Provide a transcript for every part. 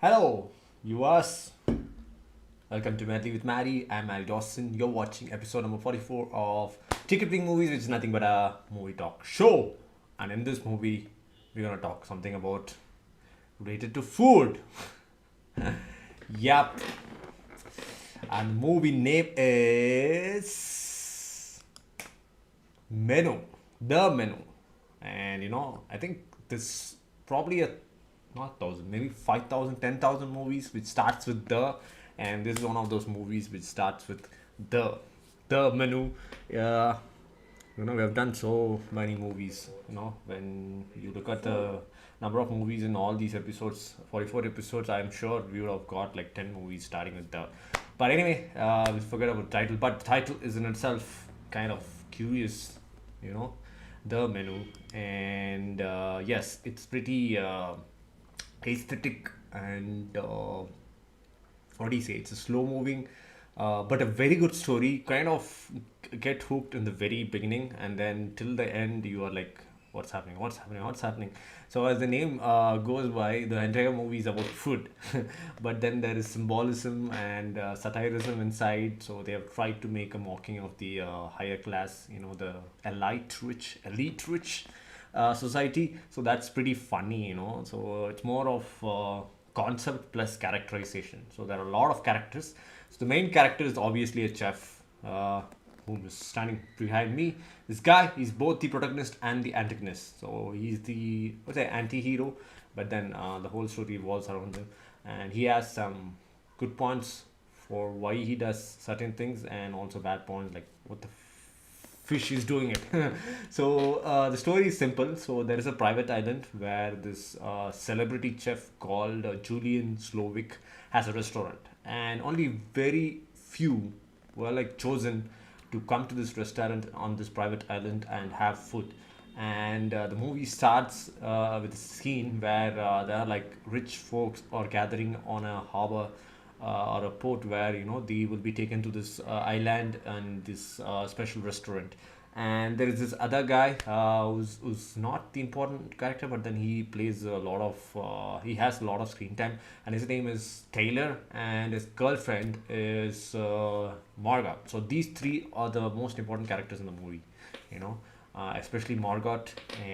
Hello, viewers. Welcome to Madly with Maddie. I'm Maddie Dawson. You're watching episode number 44 of Decrypting Movies, which is nothing but a movie talk show. And in this movie, we're gonna talk something about related to food. Yep. And the movie name is Menu. The Menu. And I think this probably a not thousand, maybe 5,000, 10,000 movies which starts with the, and this is one of those movies which starts with the menu. uh, we have done so many movies. When you look at the number of movies in all these episodes, 44 episodes, I'm sure we would have got like 10 movies starting with the. But anyway, we'll forget about title, but the title is in itself kind of curious. you know the menu. And yes, it's pretty aesthetic, and what do you say, it's a slow moving but a very good story. Kind of get hooked in the very beginning, and then till the end you are like, what's happening. So as the name goes by, the entire movie is about food. But then there is symbolism and satirism inside, so they have tried to make a mocking of the higher class, the elite rich society. So that's pretty funny. So it's more of concept plus characterization. So there are a lot of characters. So the main character is obviously a chef, whom is standing behind me. This guy is both the protagonist and the antagonist. So he's the, what's say, anti-hero, but then the whole story revolves around him, and he has some good points for why he does certain things, and also bad points like what the fish is doing it. So the story is simple. So there is a private island where this celebrity chef called Julian Slovic has a restaurant, and only very few were like chosen to come to this restaurant on this private island and have food. And the movie starts with a scene where there are like rich folks are gathering on a harbor or a port, where they will be taken to this island and this special restaurant. And there is this other guy who's not the important character, but then he plays a lot of he has a lot of screen time, and his name is Taylor, and his girlfriend is Margot. So these three are the most important characters in the movie, you know especially Margot,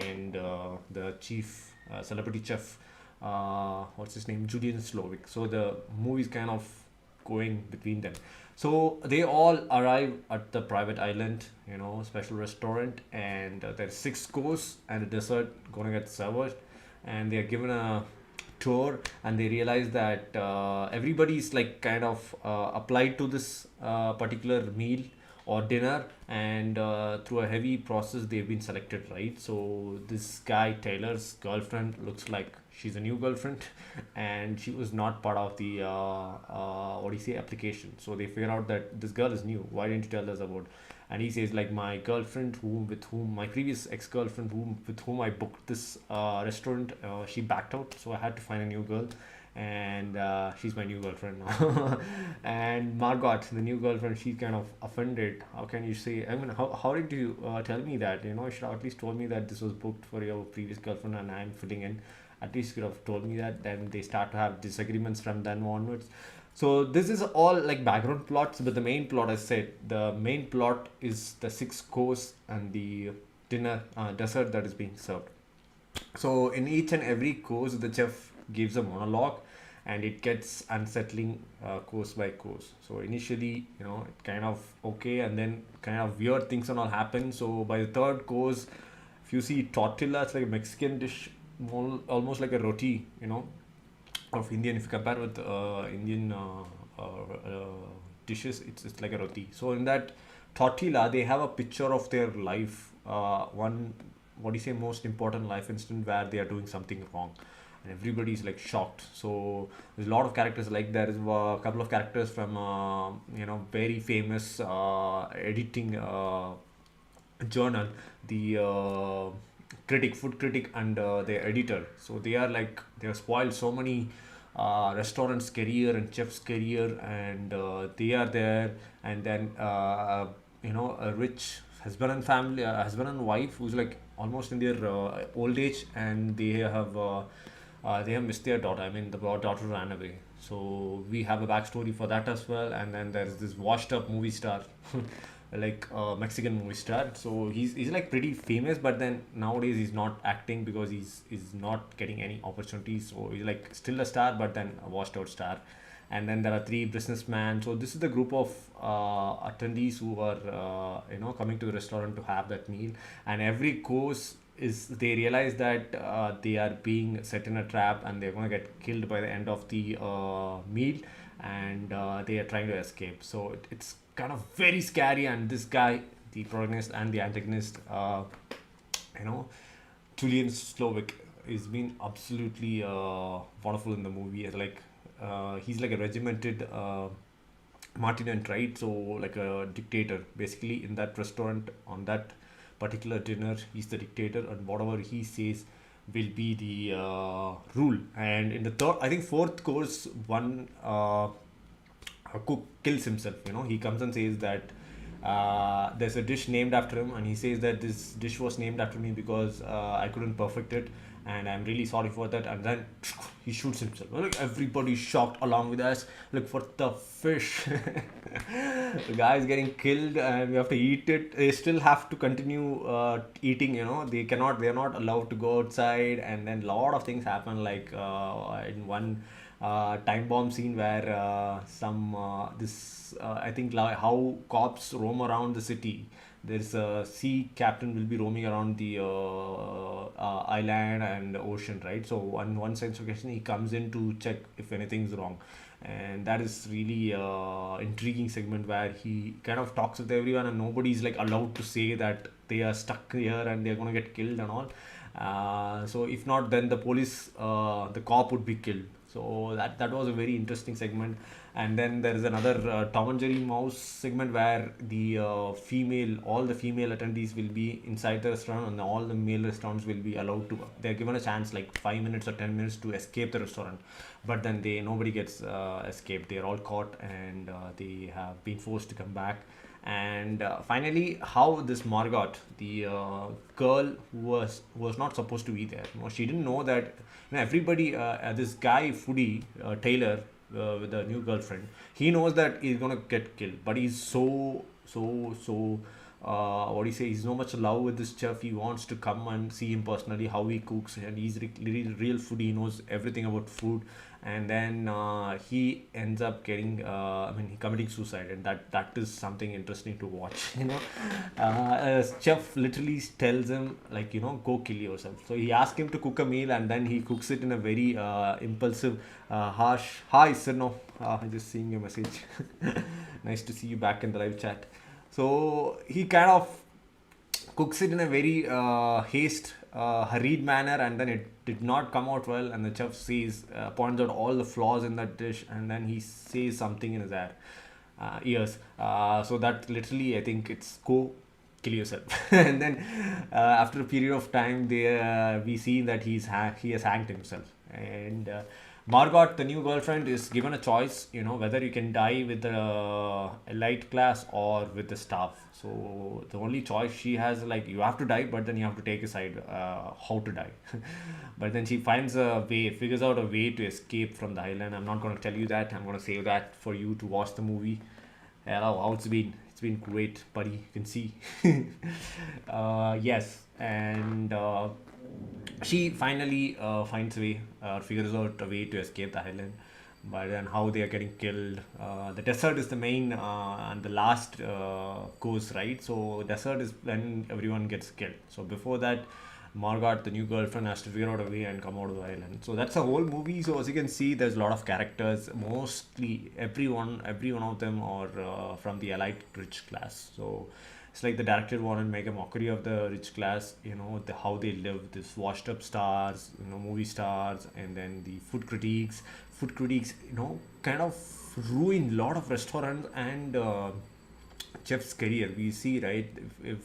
and the chief celebrity chef, what's his name, Julian Slovic. So the movie is kind of going between them. So they all arrive at the private island, special restaurant, and there's six course and a dessert gonna get served, and they are given a tour, and they realize that everybody's like kind of applied to this particular meal or dinner, and through a heavy process they've been selected, right? So this guy Taylor's girlfriend looks like she's a new girlfriend, and she was not part of the what do you say, application. So they figure out that this girl is new, why didn't you tell us about. And he says like, my girlfriend, with whom my previous ex-girlfriend, with whom I booked this restaurant, she backed out, so I had to find a new girl, and she's my new girlfriend now. And Margot, the new girlfriend, she's kind of offended. How can you say, I mean, how did you tell me that, you should have at least told me that this was booked for your previous girlfriend and I'm filling in. At least you could have told me that. Then they start to have disagreements from then onwards. So this is all like background plots, but the main plot, I said, the main plot is the six course and the dinner dessert that is being served. So in each and every course, the chef gives a monologue, and it gets unsettling course by course. So initially, it kind of okay, and then kind of weird things and all happen. So by the third course, if you see tortilla, it's like a Mexican dish, almost like a roti, of Indian. If you compare with Indian dishes, it's like a roti. So in that tortilla, they have a picture of their life, one, what do you say, most important life instant where they are doing something wrong, and everybody's like shocked. So there's a lot of characters, like there is a couple of characters from very famous editing journal, the food critic, and the editor. So they are like, they have spoiled so many restaurant's career and chef's career, and they are there. And then a rich husband and wife who's like almost in their old age, and they have They have missed their daughter. I mean, the daughter ran away. So we have a backstory for that as well. And then there's this washed up movie star, like Mexican movie star. So he's like pretty famous, but then nowadays he's not acting because he's not getting any opportunities. So he's like still a star, but then a washed out star. And then there are three businessmen. So this is the group of attendees who are coming to the restaurant to have that meal. And every course is they realize that they are being set in a trap and they're going to get killed by the end of the meal, and they are trying to escape. So it's kind of very scary. And this guy, the protagonist and the antagonist, you know Julian Slovic, is been absolutely wonderful in the movie. Like he's like a regimented Martinent, right? So like a dictator, basically in that restaurant on that particular dinner, he's the dictator, and whatever he says will be the rule. And in the third, I think fourth course, one a cook kills himself. He comes and says that there's a dish named after him, and he says that this dish was named after me because I couldn't perfect it, and I'm really sorry for that. And then he shoots himself. Like everybody's shocked along with us. Like, what the fish? The guy is getting killed, and we have to eat it. They still have to continue eating. They cannot. They are not allowed to go outside. And then a lot of things happen. Like in one time bomb scene where some this I think how cops roam around the city. There's a sea captain will be roaming around the island and the ocean, right? So on one sense occasion he comes in to check if anything's wrong, and that is really intriguing segment where he kind of talks with everyone and nobody's like allowed to say that they are stuck here and they're gonna get killed and all. So if not, then the police, the cop would be killed. So that was a very interesting segment. And then there is another Tom and Jerry mouse segment where the all the female attendees will be inside the restaurant, and all the male restaurants will be allowed to. They're given a chance like 5 minutes or 10 minutes to escape the restaurant, but then nobody gets escaped. They're all caught, and they have been forced to come back. And finally, how this Margot, the girl who was not supposed to be there, she didn't know that everybody, this guy foodie Taylor, with the new girlfriend, he knows that he's gonna get killed, but he's so what do you say, he's so much in love with this chef. He wants to come and see him personally, how he cooks, and he's real foodie. He knows everything about food. And then he ends up getting he committing suicide, and that is something interesting to watch. Chef literally tells him, like, go kill yourself. So he asks him to cook a meal, and then he cooks it in a very impulsive, harsh. Hi Sirno, I'm just seeing your message. Nice to see you back in the live chat. So he kind of cooks it in a very hurried manner, and then it did not come out well. And the chef points out all the flaws in that dish, and then he says something in his ears. So that literally, I think it's go kill yourself. And then after a period of time, we see that he has hanged himself. And Margot, the new girlfriend, is given a choice, whether you can die with the elite class or with the staff. So the only choice she has, like, you have to die, but then you have to take a side how to die. But then she figures out a way to escape from the island. I'm not going to tell you that. I'm going to save that for you to watch the movie. Hello, how it's been? It's been great, buddy. You can see. Yes, and she finally finds a way, figures out a way to escape the island. But then how they are getting killed. The desert is the main and the last course, right? So desert is when everyone gets killed. So before that, Margot, the new girlfriend, has to figure out a way and come out of the island. So that's the whole movie. So as you can see, there's a lot of characters. Mostly every one of them are from the elite rich class. So it's like the director wanted to make a mockery of the rich class, how they live, this washed up stars, movie stars, and then the food critiques. Food critiques, kind of ruin a lot of restaurants and chef's career. We see, right, if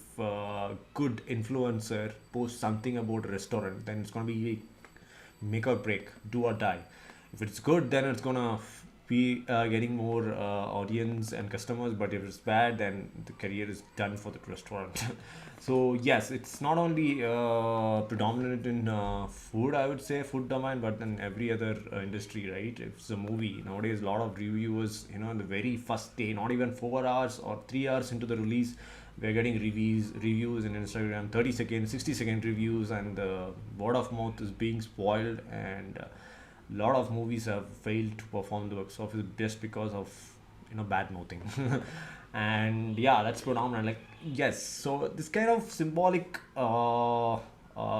good influencer posts something about a restaurant, then it's going to be make or break, do or die. If it's good, then it's going to be getting more audience and customers, but if it's bad, then the career is done for the restaurant. So yes, it's not only predominant in food, I would say, food domain, but in every other industry, right? If it's a movie nowadays, a lot of reviewers, in the very first day, not even 4 hours or 3 hours into the release, we're getting reviews in Instagram, 30 second, 60-second reviews, and the word of mouth is being spoiled. And a lot of movies have failed to perform the box office just because of bad mouthing. And yeah, that's predominant. Like, yes, so this kind of symbolic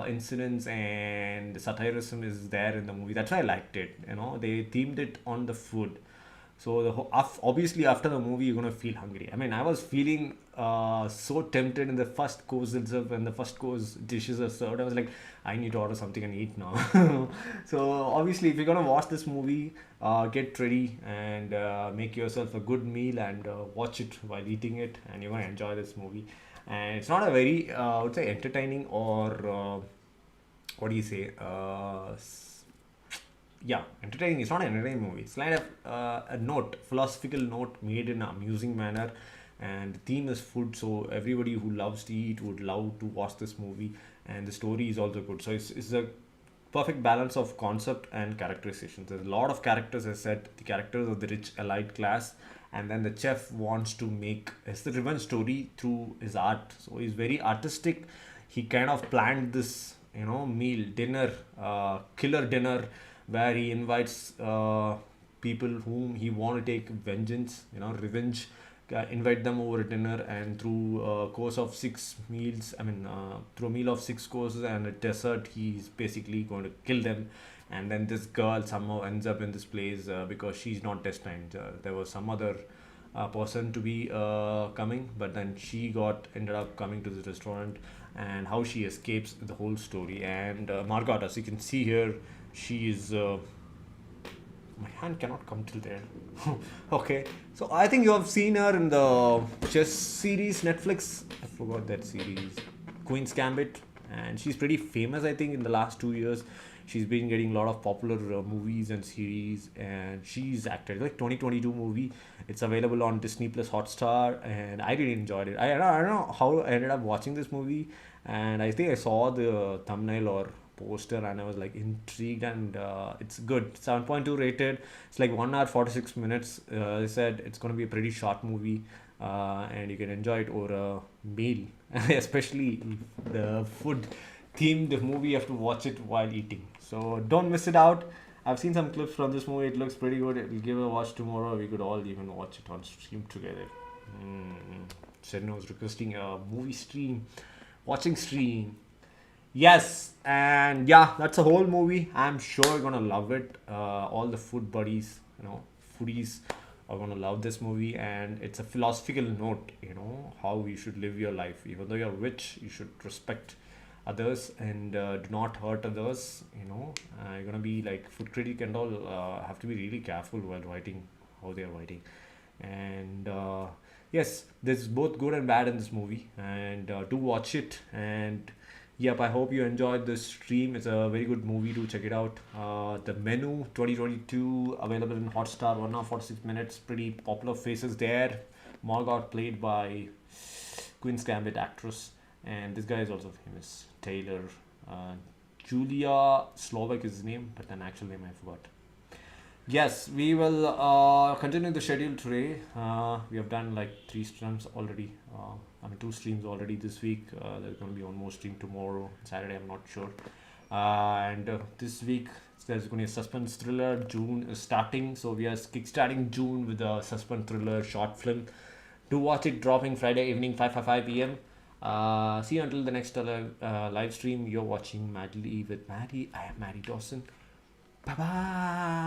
incidents and satirism is there in the movie. That's why I liked it. They themed it on the food. So obviously after the movie you're gonna feel hungry. I mean, I was feeling so tempted in the first course itself. When the first course dishes are served, I was like, I need to order something and eat now. So obviously, if you're gonna watch this movie, get ready and make yourself a good meal and watch it while eating it, and you're gonna enjoy this movie. And it's not a very, I would say, entertaining or what do you say? Yeah, entertaining. It's not an entertaining movie. It's like a note, philosophical note made in an amusing manner. And the theme is food, so everybody who loves to eat would love to watch this movie. And the story is also good. So it's a perfect balance of concept and characterization. There's a lot of characters, as I said, the characters of the rich elite class, and then the chef wants to make it's the revenge story through his art. So he's very artistic. He kind of planned this, meal, dinner, killer dinner, where he invites people whom he want to take vengeance, revenge, invite them over dinner, and through a course of 6 meals, I mean, through a meal of 6 courses and a dessert, he's basically going to kill them. And then this girl somehow ends up in this place because she's not destined. There was some other person to be coming, but then she got ended up coming to this restaurant, and how she escapes the whole story. And Margot, as you can see here, she is my hand cannot come till there. Okay, so I think you have seen her in the chess series Netflix. I forgot that series, Queen's Gambit, and she's pretty famous. I think in the last 2 years, she's been getting a lot of popular movies and series, and she's acted like 2022 movie. It's available on Disney Plus Hotstar, and I really enjoyed it. I don't know how I ended up watching this movie, and I think I saw the thumbnail or poster and I was like intrigued, and it's good. 7.2 rated. It's like 1 hour 46 minutes. They said it's going to be a pretty short movie, and you can enjoy it over a meal. Especially if the food themed movie, you have to watch it while eating. So don't miss it out. I've seen some clips from this movie. It looks pretty good. We'll give it a watch tomorrow. We could all even watch it on stream together. Serena was requesting a movie stream, watching stream. Yes, and yeah, that's a whole movie. I'm sure you're gonna love it. All the food buddies, foodies are gonna love this movie, and it's a philosophical note. How you should live your life. Even though you're rich, you should respect others and do not hurt others. You're gonna be like food critic and all. Have to be really careful while writing how they are writing, and yes, there's both good and bad in this movie, and do watch it. And yep, I hope you enjoyed this stream. It's a very good movie to check it out. The Menu 2022 available in Hotstar. 1 hour 46 minutes. Pretty popular faces there. Margot played by Queen's Gambit actress, and this guy is also famous. Taylor, Julia Slovak is his name, but an actual name I forgot. Yes, we will continue the schedule today. We have done like 3 streams already. 2 streams already this week. There's going to be one more stream tomorrow, Saturday, I'm not sure. And this week, there's going to be a suspense thriller. June is starting, so we are kickstarting June with a suspense thriller short film. Do watch it, dropping Friday evening, 5:55 p.m. See you until the next live stream. You're watching Madly with Maddie. I am Maddie Dawson. Bye bye.